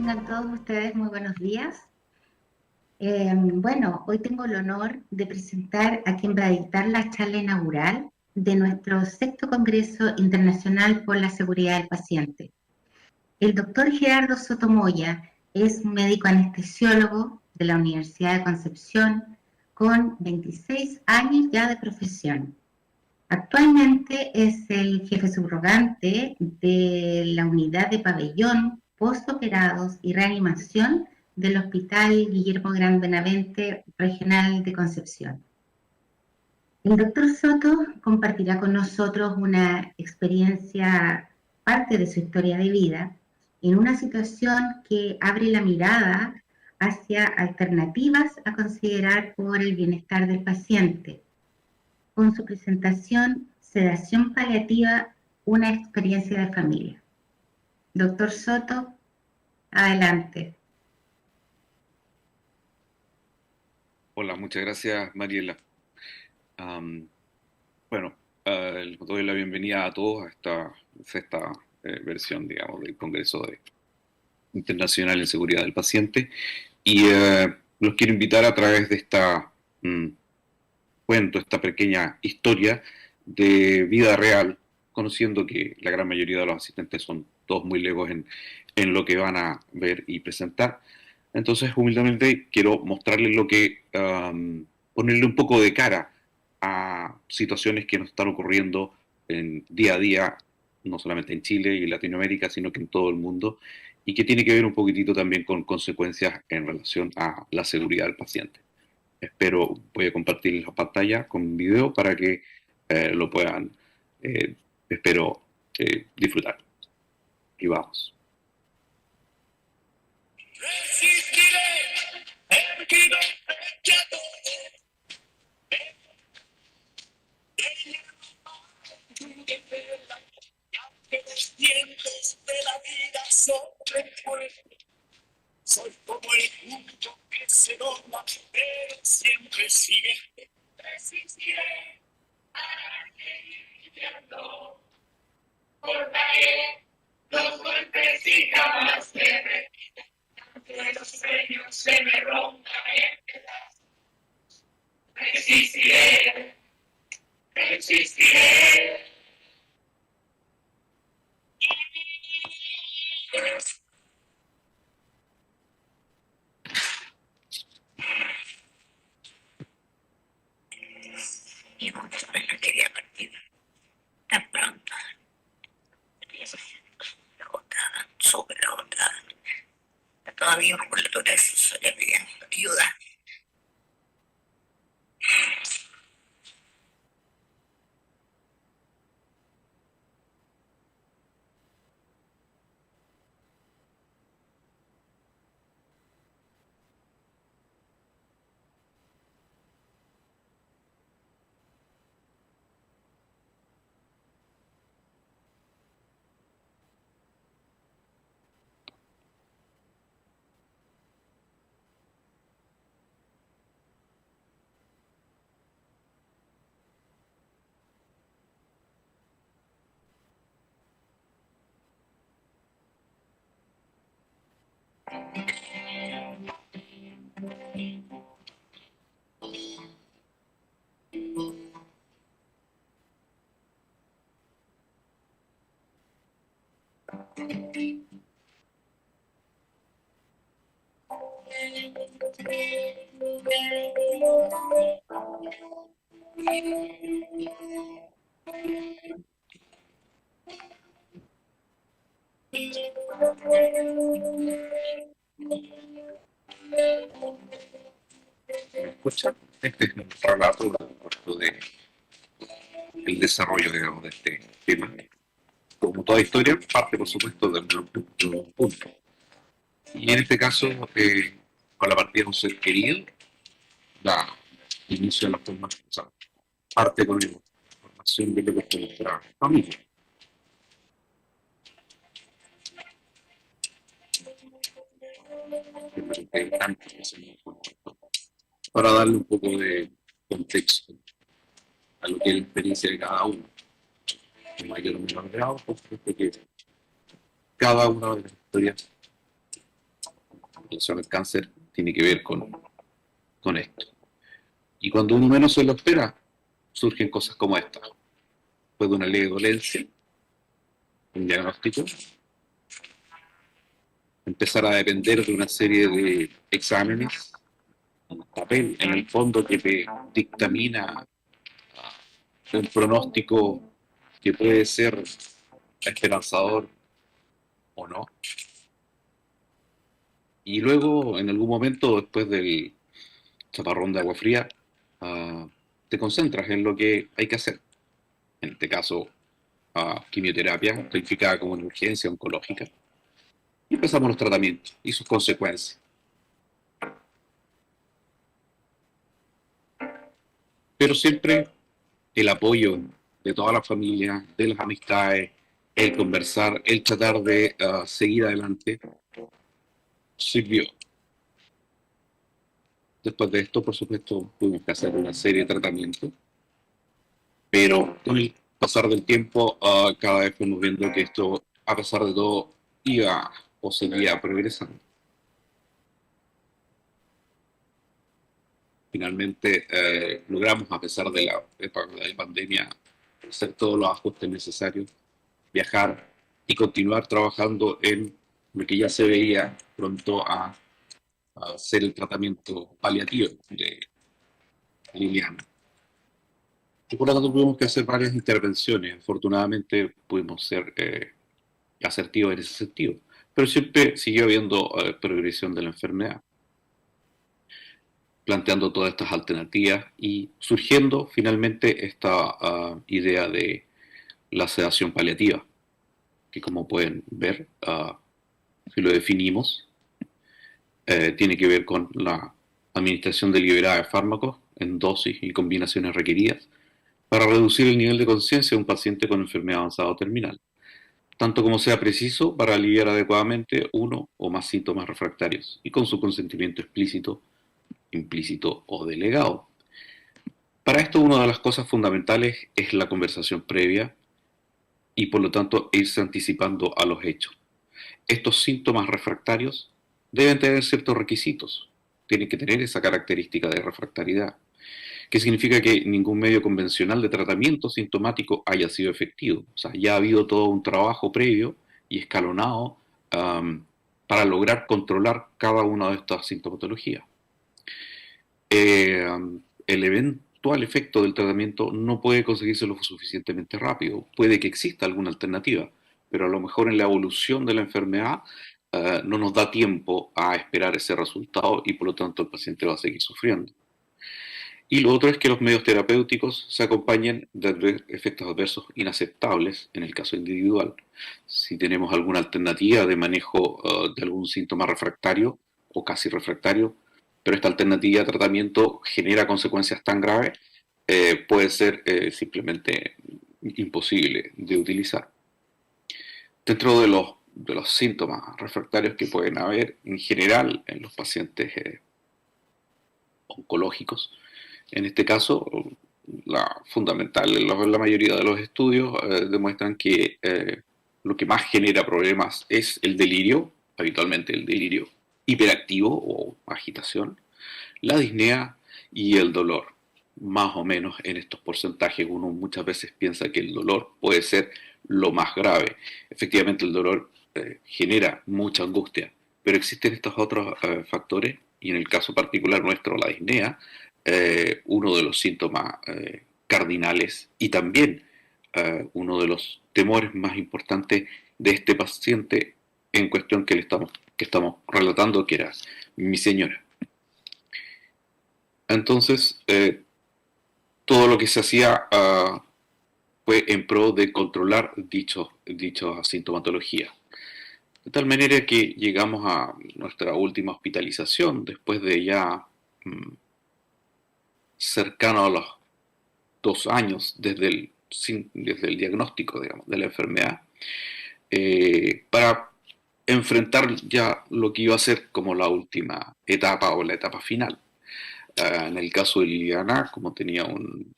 Tengan todos ustedes muy buenos días. Hoy tengo el honor de presentar a quien va a dictar la charla inaugural de nuestro sexto Congreso Internacional por la Seguridad del Paciente. El doctor Gerardo Sotomoya es un médico anestesiólogo de la Universidad de Concepción con 26 años ya de profesión. Actualmente es el jefe subrogante de la unidad de pabellón, postoperados y reanimación del Hospital Guillermo Gran Benavente Regional de Concepción. El doctor Soto compartirá con nosotros una experiencia, parte de su historia de vida, en una situación que abre la mirada hacia alternativas a considerar por el bienestar del paciente. Con su presentación, Sedación Paliativa, una experiencia de familia. Doctor Soto, adelante. Hola, muchas gracias, Mariela. Les doy la bienvenida a todos a esta sexta versión, digamos, del Congreso Internacional en Seguridad del Paciente. Y los quiero invitar a través de esta pequeña historia de vida real, conociendo que la gran mayoría de los asistentes son todos muy legos en lo que van a ver y presentar. Entonces, humildemente, quiero mostrarles ponerle un poco de cara a situaciones que nos están ocurriendo día a día, no solamente en Chile y Latinoamérica, sino que en todo el mundo, y que tiene que ver un poquitito también con consecuencias en relación a la seguridad del paciente. Voy a compartir la pantalla con video para que lo puedan, disfrutar. Y vamos. Los vientos de la vida soy como el punto que se dobla, pero siempre sigue. Resistiré a seguir viviendo. Cortaré los golpes y jamás me rendiré. Aunque los sueños se me rompan en pedazos. Resistiré, resistiré. Y mucho me la quería partir tan pronto. Agotada, súper agotada. Todavía musculatura suele pidiendo ayuda. ¿Me escuchan? Este es un relato del desarrollo, digamos, de este tema. Como toda historia, parte, por supuesto, de un punto. Y en este caso, con la partida de un ser querido, da inicio a la formación, o sea, parte con la formación de lo que es nuestra familia. Para darle un poco de contexto a lo que es la experiencia de cada uno. En mayor o menor grado, por supuesto que cada una de las historias relación al cáncer tiene que ver con esto. Y cuando uno menos se lo espera, surgen cosas como esta. Después de una leve dolencia, un diagnóstico, empezar a depender de una serie de exámenes, un papel en el fondo que te dictamina un pronóstico que puede ser esperanzador o no. Y luego, en algún momento, después del chaparrón de agua fría, te concentras en lo que hay que hacer. En este caso, quimioterapia, calificada como una urgencia oncológica. Y empezamos los tratamientos y sus consecuencias. Pero siempre el apoyo de toda la familia, de las amistades, el conversar, el tratar de seguir adelante, sirvió. Después de esto, por supuesto, tuvimos que hacer una serie de tratamientos, pero con el pasar del tiempo, cada vez fuimos viendo que esto, a pesar de todo, iba o seguía progresando. Finalmente, logramos, a pesar de la pandemia, hacer todos los ajustes necesarios, viajar y continuar trabajando en lo que ya se veía pronto a hacer el tratamiento paliativo de Liliana. Y por lo tanto tuvimos que hacer varias intervenciones. Afortunadamente pudimos ser asertivos en ese sentido. Pero siempre siguió habiendo progresión de la enfermedad, planteando todas estas alternativas y surgiendo finalmente esta idea de la sedación paliativa, que como pueden ver, si lo definimos, tiene que ver con la administración deliberada de fármacos en dosis y combinaciones requeridas para reducir el nivel de conciencia de un paciente con enfermedad avanzada o terminal, tanto como sea preciso para aliviar adecuadamente uno o más síntomas refractarios y con su consentimiento explícito, implícito o delegado. Para esto, una de las cosas fundamentales es la conversación previa y por lo tanto irse anticipando a los hechos. Estos síntomas refractarios deben tener ciertos requisitos, tienen que tener esa característica de refractariedad, que significa que ningún medio convencional de tratamiento sintomático haya sido efectivo. O sea, ya ha habido todo un trabajo previo y escalonado para lograr controlar cada una de estas sintomatologías. El eventual efecto del tratamiento no puede conseguirse lo suficientemente rápido. Puede que exista alguna alternativa, pero a lo mejor en la evolución de la enfermedad no nos da tiempo a esperar ese resultado y por lo tanto el paciente va a seguir sufriendo. Y lo otro es que los medios terapéuticos se acompañen de efectos adversos inaceptables en el caso individual. Si tenemos alguna alternativa de manejo de algún síntoma refractario o casi refractario, pero esta alternativa de tratamiento genera consecuencias tan graves, puede ser simplemente imposible de utilizar. Dentro de los síntomas refractarios que pueden haber en general en los pacientes oncológicos, en este caso, la mayoría de los estudios demuestran que lo que más genera problemas es el delirio, habitualmente el delirio hiperactivo o agitación, la disnea y el dolor. Más o menos en estos porcentajes uno muchas veces piensa que el dolor puede ser lo más grave. Efectivamente el dolor genera mucha angustia, pero existen estos otros factores y en el caso particular nuestro, la disnea, uno de los síntomas cardinales y también uno de los temores más importantes de este paciente en cuestión que estamos relatando, que era mi señora. Entonces, todo lo que se hacía fue en pro de controlar dicha sintomatología. De tal manera que llegamos a nuestra última hospitalización después de ya cercano a los 2 años desde el diagnóstico, digamos, de la enfermedad, para enfrentar ya lo que iba a ser como la última etapa o la etapa final. En el caso de Liliana, como tenía un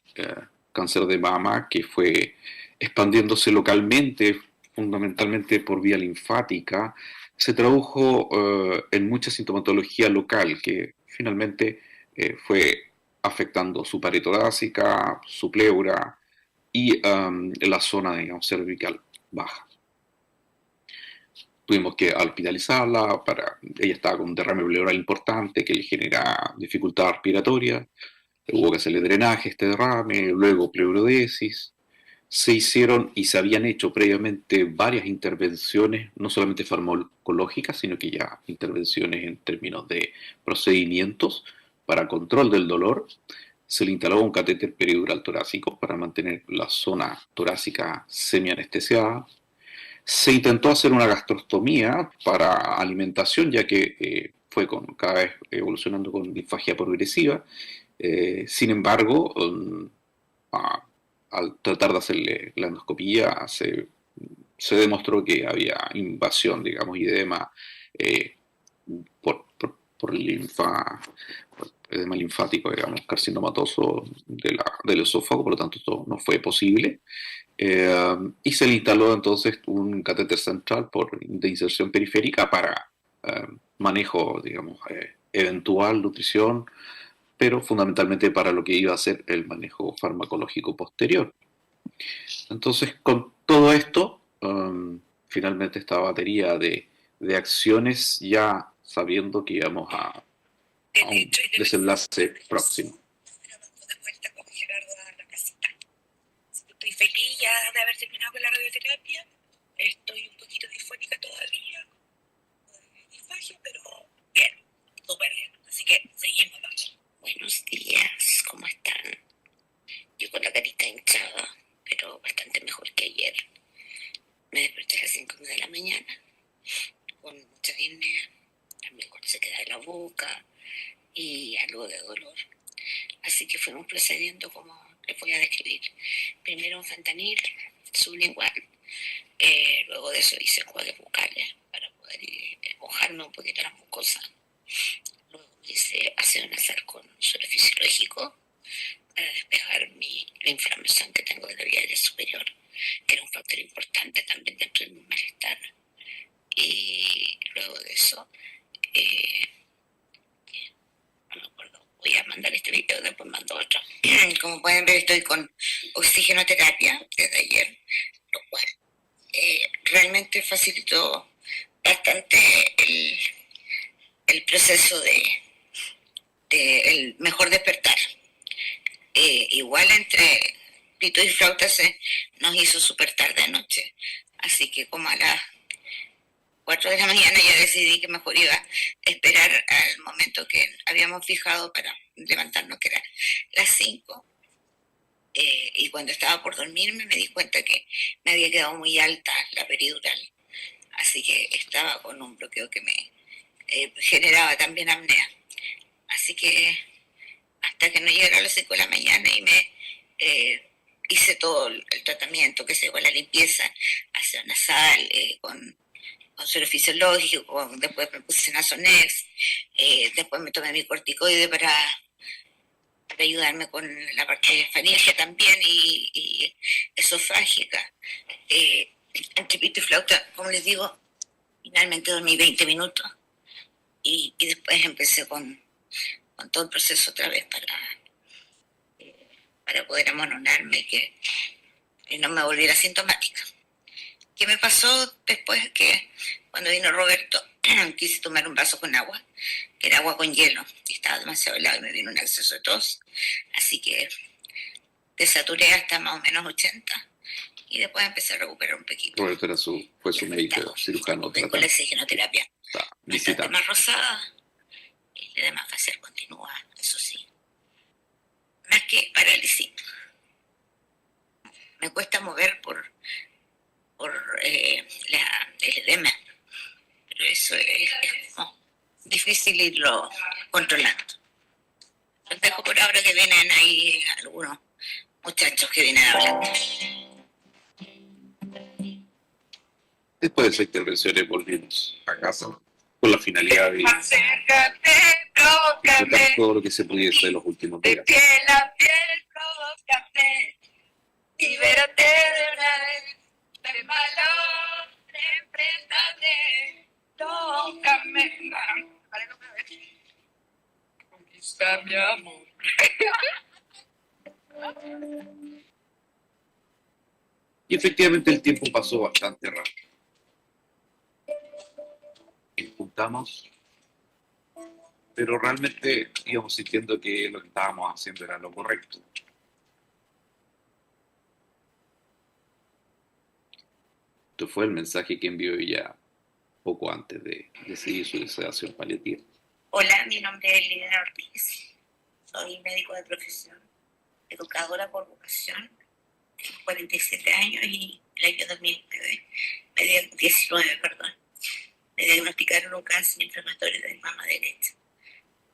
cáncer de mama que fue expandiéndose localmente, fundamentalmente por vía linfática, se tradujo en mucha sintomatología local que finalmente fue afectando su pared torácica, su pleura y la zona, digamos, cervical baja. Tuvimos que hospitalizarla, ella estaba con un derrame pleural importante que le genera dificultad respiratoria, hubo que hacerle drenaje a este derrame, luego pleurodesis. Se hicieron y se habían hecho previamente varias intervenciones, no solamente farmacológicas, sino que ya intervenciones en términos de procedimientos para control del dolor. Se le instaló un catéter peridural torácico para mantener la zona torácica semianestesiada. Se intentó hacer una gastrostomía para alimentación, ya que fue cada vez evolucionando con disfagia progresiva. Sin embargo, al tratar de hacerle la endoscopía, se demostró que había invasión, digamos, y edema eh, por edema linfático, digamos, carcinomatoso del esófago, por lo tanto esto no fue posible. Y se le instaló entonces un catéter central de inserción periférica para manejo, digamos, eventual, nutrición, pero fundamentalmente para lo que iba a ser el manejo farmacológico posterior. Entonces, con todo esto, finalmente esta batería de acciones, ya sabiendo que íbamos a un desenlace próximo. De vuelta con Gerardo a la casita. Estoy feliz ya de haber terminado con la radioterapia. Estoy un poquito disfónica todavía, disfagia, pero bien, súper bien. Así que seguimos. Buenos días, ¿cómo están? Yo con la carita hinchada, pero bastante mejor que ayer. Me desperté a las 5 de la mañana con mucha disnea, también con sequedad de la boca y algo de dolor. Así que fuimos procediendo como les voy a describir. Primero un fentanil sublingual, luego de eso hice enjuagues bucales para poder mojarme un poquito las mucosas. Luego hice ácido nasal con suero fisiológico para despejar la inflamación que tengo de la vía aérea superior, que era un factor importante también dentro de mi malestar. Y luego de eso, no me acuerdo, voy a mandar este video, después mando otro. Como pueden ver, estoy con oxigenoterapia desde ayer, lo cual realmente facilitó bastante el proceso de el mejor despertar. Igual entre pito y flauta se nos hizo súper tarde anoche, así que como a las 4 de la mañana ya decidí que mejor iba a esperar al momento que habíamos fijado para levantarnos, que era las 5. Y cuando estaba por dormirme me di cuenta que me había quedado muy alta la peridural, así que estaba con un bloqueo que me generaba también apnea. Así que hasta que no llegara a las 5 de la mañana y me hice todo el tratamiento, que se con la limpieza, ácido nasal, con suero fisiológico, después me puse Nasonex, después me tomé mi corticoide para ayudarme con la parte de faringe también y esofágica. Entre pito y flauta, como les digo, finalmente dormí 20 minutos y después empecé con todo el proceso otra vez para poder amononarme y no me volviera sintomática. ¿Qué me pasó después? Que cuando vino Roberto quise tomar un vaso con agua, que era agua con hielo, y estaba demasiado helado y me vino un exceso de tos, así que desaturé hasta más o menos 80 y después empecé a recuperar un poquito. Roberto fue su médico cirujano. Con la oxigenoterapia. Bastante más rosada, el edema facial continúa, eso sí. Más que parálisis. Me cuesta mover por el edema, pero eso es como difícil irlo controlando. Los dejo por ahora, que vienen ahí algunos muchachos que vienen hablando. Después de esas intervenciones volvimos a casa con la finalidad de disfrutar todo lo que se pudiese de los últimos días. De piel a piel, provócame, libérate de una vez, del valor, enfréntate, Tócame. Vale, no me ves. Conquista mi amor. Y efectivamente el tiempo pasó bastante rápido. Nos juntamos, pero realmente íbamos sintiendo que lo que estábamos haciendo era lo correcto. Esto fue el mensaje que envió ella poco antes de decidir su sedación paliativa. Hola, mi nombre es Liliana Ortiz. Soy médico de profesión, educadora por vocación. Tengo 47 años y el año 2019, me diagnosticaron un cáncer inflamatorio de mama derecha.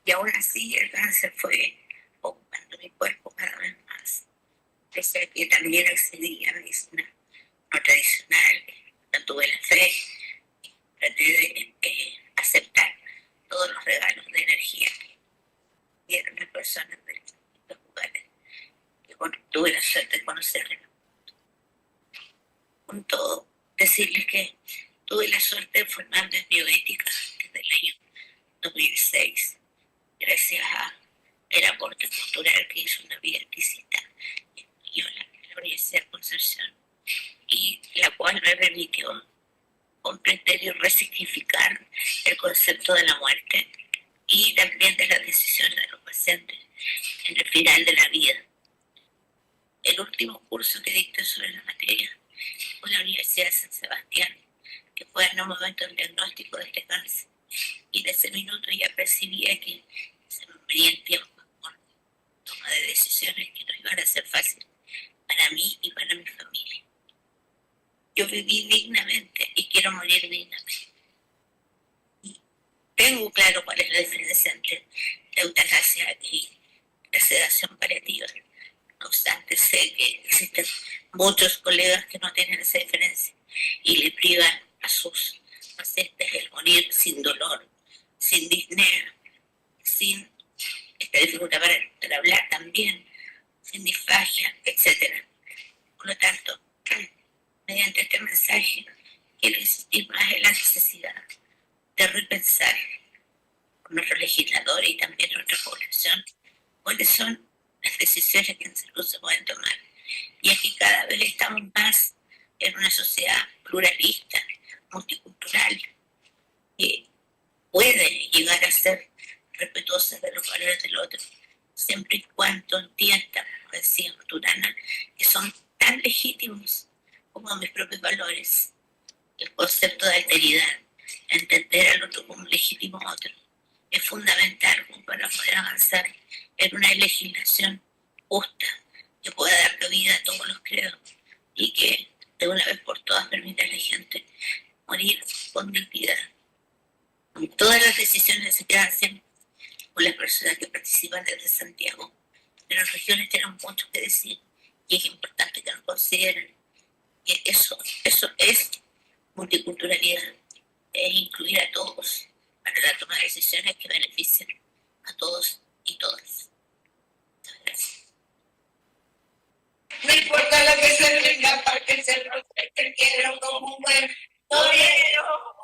Y aún así el cáncer fue ocupando mi cuerpo cada vez más. Pese a que también accedí a medicina no tradicional, no tuve la fe, traté de aceptar todos los regalos de energía que dieron las personas de distintos lugares que tuve la suerte de conocerlas. Con todo, decirles que tuve la suerte de formarme en bioética desde el año 2006, gracias al aporte cultural que hizo una bioeticista española en la Universidad de Concepción, y la cual me permitió comprender y resignificar el concepto de la muerte y también de las decisiones de los pacientes en el final de la vida. El último curso que dicté sobre la materia fue en la Universidad de San Sebastián, que fue en un momento del diagnóstico de este cáncer, y de ese minuto ya percibía que se me venían tiempos con toma de decisiones que no iban a ser fáciles para mí y para mi familia. Yo viví dignamente y quiero morir dignamente. Y tengo claro cuál es la diferencia entre la eutanasia y la sedación paliativa. No obstante, sé que existen muchos colegas que no tienen esa diferencia y le privan a sus pacientes el morir sin dolor, sin disnea, sin esta dificultad para hablar también, sin disfagia, etc. Por lo tanto, mediante este mensaje, quiero insistir más en la necesidad de repensar con nuestros legisladores y también nuestra población cuáles son las decisiones que en salud se pueden tomar. Y es que cada vez estamos más en una sociedad pluralista, multicultural, que puede llegar a ser respetuosa de los valores del otro, siempre y cuando entienda, como decía Maturana, que son tan legítimos como mis propios valores. El concepto de alteridad, entender al otro como un legítimo otro, es fundamental para poder avanzar en una legislación justa que pueda dar cabida a todos los credos y que de una vez por todas permita a la gente morir con dignidad. Todas las decisiones se quedan siempre con las personas que participan desde Santiago, pero las regiones tienen mucho que decir y es importante que nos consideren que eso es multiculturalidad, es incluir a todos para la toma de decisiones que beneficien a todos y todas. Muchas gracias. No importa lo que se venga, porque se lo te quiero como un buen torero.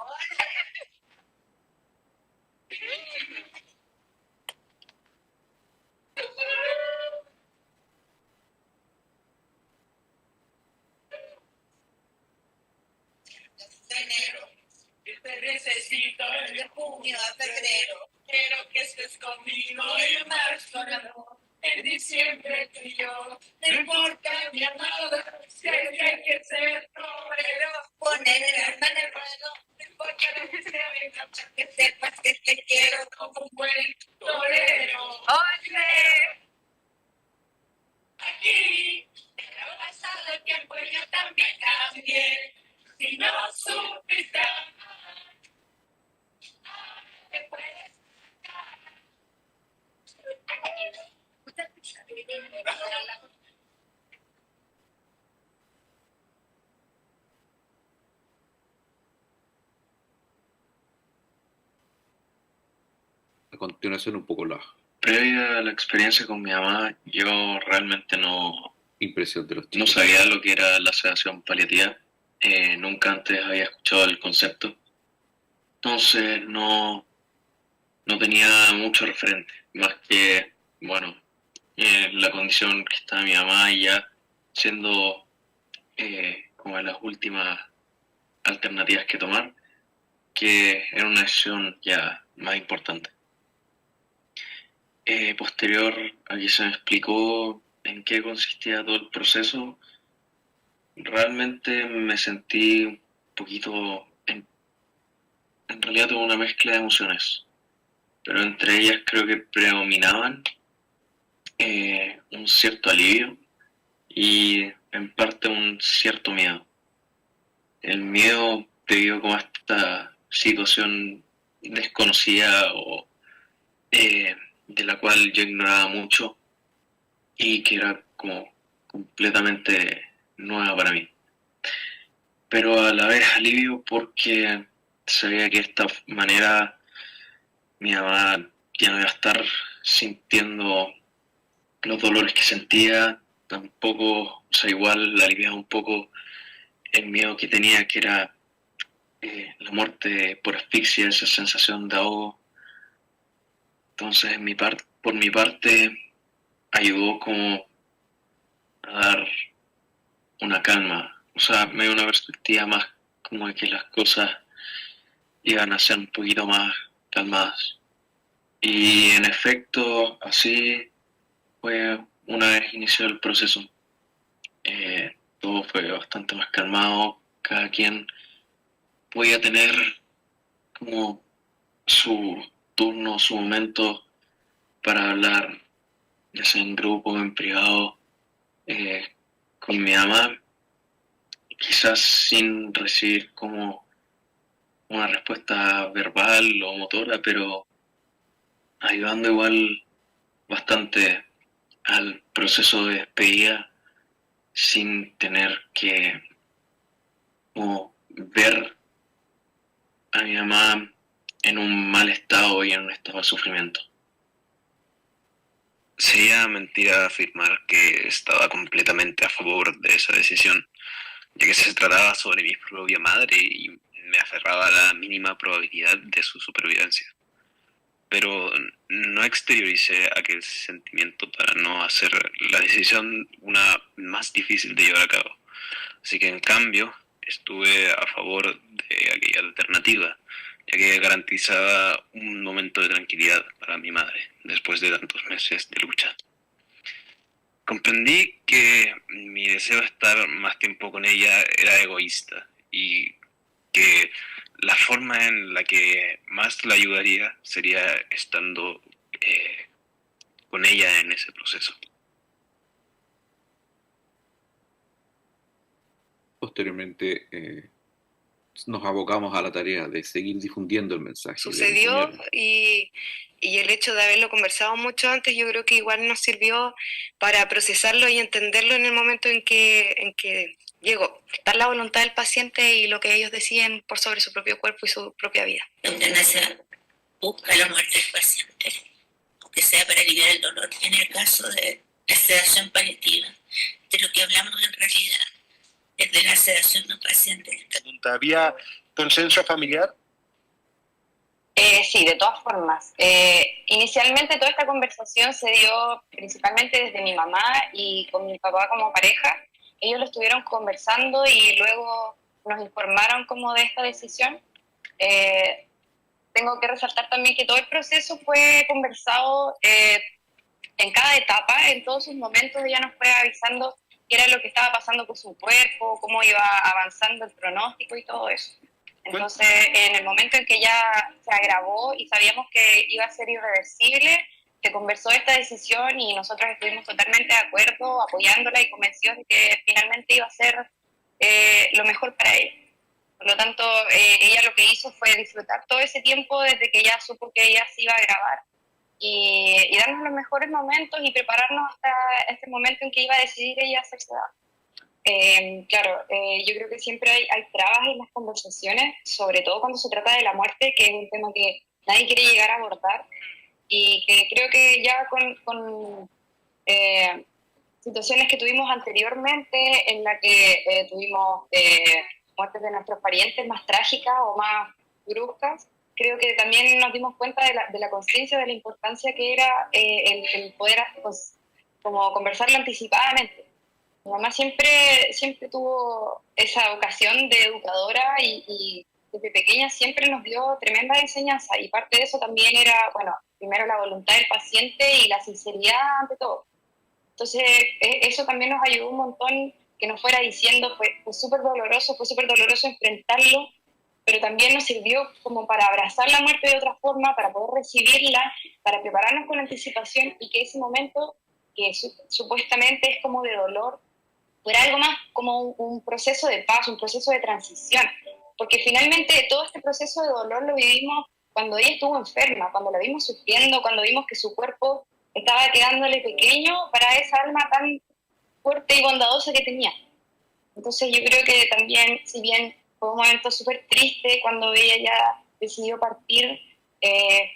Enero. Yo te necesito de junio a febrero. Quiero que estés conmigo en marzo, no. En diciembre tú y yo. No importa mi amada, si hay que ser torero. Poner el alma en el ruedo. No importa lo que sea, venga, para que sepas que te quiero como un buen torero. ¡Oye! Aquí, pero pasado el tiempo yo también cambié. Si no supiste amar, te puedes sacar. A continuación, un poco la Previa a la experiencia con mi mamá, yo realmente no impresión de los chicos. sabía lo que era la sedación paliativa. Nunca antes había escuchado el concepto. Entonces no tenía mucho referente, más que, bueno, la condición que estaba mi mamá y ya siendo como de las últimas alternativas que tomar, que era una decisión ya más importante. Posterior a que se me explicó en qué consistía todo el proceso, realmente me sentí un poquito, en realidad tuve una mezcla de emociones, pero entre ellas creo que predominaban un cierto alivio y en parte un cierto miedo. El miedo debido como a esta situación desconocida o de la cual yo ignoraba mucho y que era como completamente nueva para mí. Pero a la vez alivio porque sabía que de esta manera mi mamá ya no iba a estar sintiendo los dolores que sentía, tampoco, o sea, igual aliviaba un poco el miedo que tenía, que era la muerte por asfixia, esa sensación de ahogo. Entonces, por mi parte, ayudó como a dar una calma, o sea, me dio una perspectiva más como de que las cosas iban a ser un poquito más calmadas. Y en efecto, así fue una vez inició el proceso. Todo fue bastante más calmado, cada quien podía tener como su turno, su momento para hablar, ya sea en grupo o en privado, eh, con mi mamá, quizás sin recibir como una respuesta verbal o motora, pero ayudando igual bastante al proceso de despedida sin tener que como, ver a mi mamá en un mal estado y en un estado de sufrimiento. Sería mentira afirmar que estaba completamente a favor de esa decisión, ya que se trataba sobre mi propia madre y me aferraba a la mínima probabilidad de su supervivencia. Pero no exterioricé aquel sentimiento para no hacer la decisión una más difícil de llevar a cabo. Así que en cambio estuve a favor de aquella alternativa, ya que garantizaba un momento de tranquilidad para mi madre después de tantos meses de lucha. Comprendí que mi deseo de estar más tiempo con ella era egoísta y que la forma en la que más la ayudaría sería estando con ella en ese proceso. Posteriormente nos abocamos a la tarea de seguir difundiendo el mensaje. Sucedió y el hecho de haberlo conversado mucho antes yo creo que igual nos sirvió para procesarlo y entenderlo en el momento en que llegó. Dar la voluntad del paciente y lo que ellos deciden por sobre su propio cuerpo y su propia vida. La eutanasia busca la muerte del paciente, aunque sea para aliviar el dolor. En el caso de la sedación paliativa, de lo que hablamos en realidad es de la sedación no paciente. ¿Había consenso familiar? Sí, de todas formas. Inicialmente toda esta conversación se dio principalmente desde mi mamá y con mi papá como pareja. Ellos lo estuvieron conversando y luego nos informaron como de esta decisión. Tengo que resaltar también que todo el proceso fue conversado en cada etapa, en todos sus momentos ella nos fue avisando qué era lo que estaba pasando con su cuerpo, cómo iba avanzando el pronóstico y todo eso. Entonces, en el momento en que ya se agravó y sabíamos que iba a ser irreversible, se conversó esta decisión y nosotros estuvimos totalmente de acuerdo, apoyándola y convencidos de que finalmente iba a ser lo mejor para ella. Por lo tanto, ella lo que hizo fue disfrutar todo ese tiempo desde que ya supo que ella se iba a grabar y darnos los mejores momentos y prepararnos hasta este momento en que iba a decidir ella hacerse daño. Claro, yo creo que siempre hay trabas en las conversaciones, sobre todo cuando se trata de la muerte, que es un tema que nadie quiere llegar a abordar y que creo que ya con situaciones que tuvimos anteriormente en la que tuvimos muertes de nuestros parientes más trágicas o más bruscas, creo que también nos dimos cuenta de la conciencia, de la importancia que era el poder pues, como conversarlo anticipadamente. Mi mamá siempre tuvo esa vocación de educadora y desde pequeña siempre nos dio tremenda enseñanza, y parte de eso también era, bueno, primero la voluntad del paciente y la sinceridad ante todo. Entonces, eso también nos ayudó un montón, que nos fuera diciendo, fue súper doloroso enfrentarlo, pero también nos sirvió como para abrazar la muerte de otra forma, para poder recibirla, para prepararnos con anticipación, y que ese momento, que supuestamente es como de dolor, fuera algo más como un proceso de paz, un proceso de transición, porque finalmente todo este proceso de dolor lo vivimos cuando ella estuvo enferma, cuando la vimos sufriendo, cuando vimos que su cuerpo estaba quedándole pequeño para esa alma tan fuerte y bondadosa que tenía. Entonces yo creo que también, si bien fue un momento súper triste cuando ella ya decidió partir,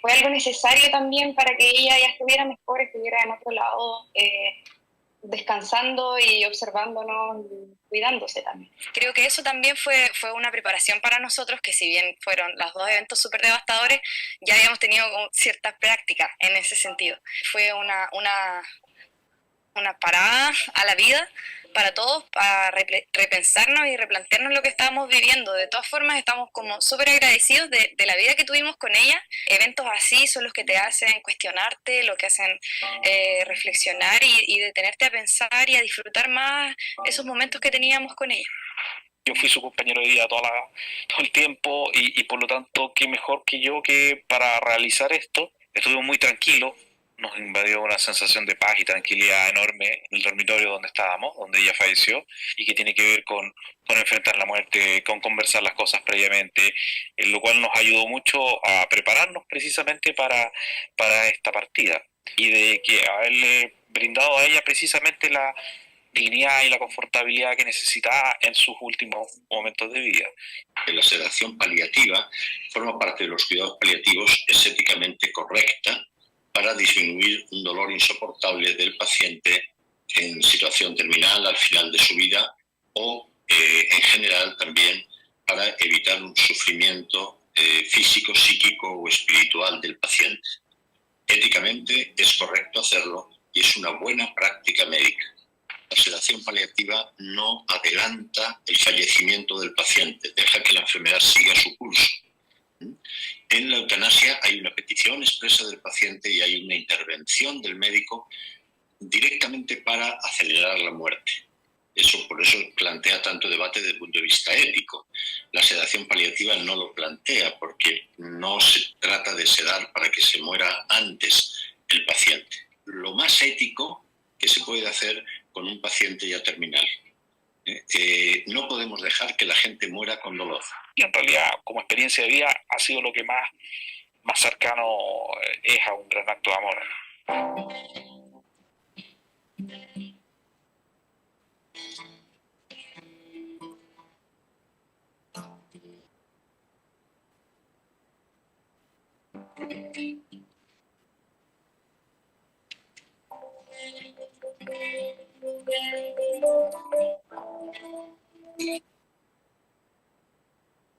fue algo necesario también para que ella ya estuviera mejor, estuviera en otro lado, descansando y observándonos y cuidándose también. Creo que eso también fue una preparación para nosotros, que si bien fueron los dos eventos súper devastadores, ya habíamos tenido cierta práctica en ese sentido. Fue una parada a la vida para todos, para repensarnos y replantearnos lo que estábamos viviendo. De todas formas, estamos como súper agradecidos de la vida que tuvimos con ella. Eventos así son los que te hacen cuestionarte, lo que hacen reflexionar y detenerte a pensar y a disfrutar más esos momentos que teníamos con ella. Yo fui su compañero de vida todo el tiempo y por lo tanto, qué mejor que yo que para realizar esto. Estuvimos muy tranquilos. Nos invadió una sensación de paz y tranquilidad enorme en el dormitorio donde estábamos, donde ella falleció, y que tiene que ver con enfrentar la muerte, con conversar las cosas previamente, lo cual nos ayudó mucho a prepararnos precisamente para esta partida, y de que haberle brindado a ella precisamente la dignidad y la confortabilidad que necesitaba en sus últimos momentos de vida. La sedación paliativa forma parte de los cuidados paliativos, es éticamente correcta para disminuir un dolor insoportable del paciente en situación terminal al final de su vida, o en general también para evitar un sufrimiento físico, psíquico o espiritual del paciente. Éticamente es correcto hacerlo y es una buena práctica médica. La sedación paliativa no adelanta el fallecimiento del paciente, deja que la enfermedad siga su curso. En la eutanasia hay una petición expresa del paciente y hay una intervención del médico directamente para acelerar la muerte. Por eso plantea tanto debate desde el punto de vista ético. La sedación paliativa no lo plantea, porque no se trata de sedar para que se muera antes el paciente. Lo más ético que se puede hacer con un paciente ya terminal. No podemos dejar que la gente muera con dolor. Y en realidad, como experiencia de vida, ha sido lo que más cercano es a un gran acto de amor.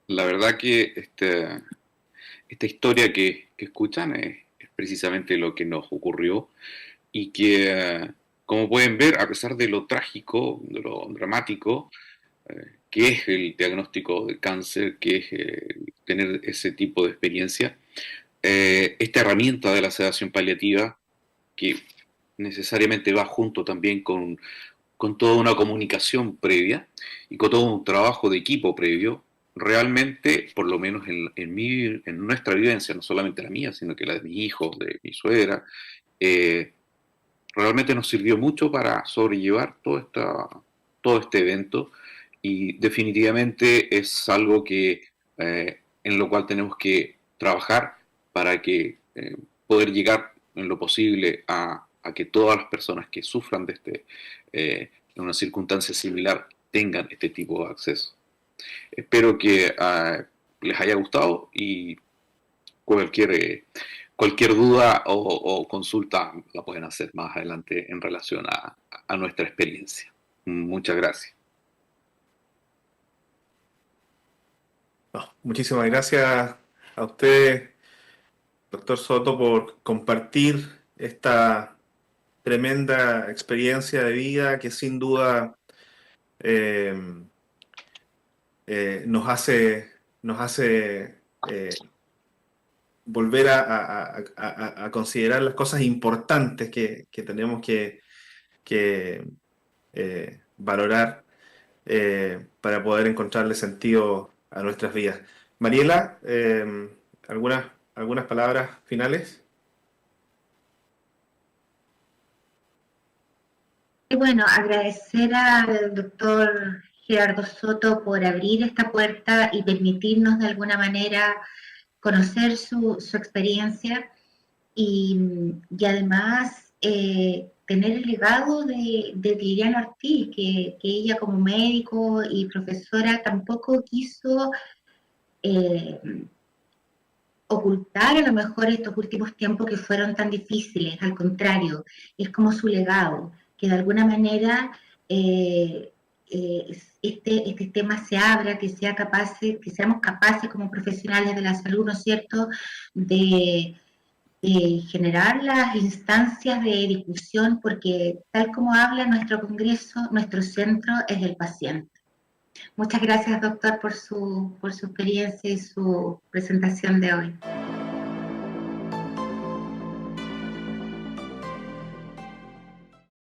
La verdad que esta historia que escuchan es precisamente lo que nos ocurrió, y que, como pueden ver, a pesar de lo trágico, de lo dramático, que es el diagnóstico de cáncer, que es tener ese tipo de experiencia, esta herramienta de la sedación paliativa, que necesariamente va junto también con toda una comunicación previa y con todo un trabajo de equipo previo, realmente, por lo menos en nuestra vivencia, no solamente la mía, sino que la de mis hijos, de mi suegra, realmente nos sirvió mucho para sobrellevar todo este evento, y definitivamente es algo que, en lo cual tenemos que trabajar para que poder llegar en lo posible a que todas las personas que sufran de en una circunstancia similar tengan este tipo de acceso. Espero que les haya gustado, y cualquier duda o consulta la pueden hacer más adelante en relación a nuestra experiencia. Muchas gracias. Muchísimas gracias, a usted, doctor Soto, por compartir esta tremenda experiencia de vida que sin duda nos hace volver a considerar las cosas importantes que tenemos que valorar para poder encontrarle sentido a nuestras vidas. Mariela, ¿algunas palabras finales? Y bueno, agradecer al doctor Gerardo Soto por abrir esta puerta y permitirnos de alguna manera conocer su experiencia y además tener el legado de Liliana Ortiz, que ella como médico y profesora tampoco quiso ocultar a lo mejor estos últimos tiempos que fueron tan difíciles, al contrario, es como su legado, que de alguna manera este tema se abra, que seamos capaces como profesionales de la salud, ¿no es cierto?, de generar las instancias de discusión, porque tal como habla nuestro congreso, nuestro centro es el paciente. Muchas gracias, doctor, por su experiencia y su presentación de hoy.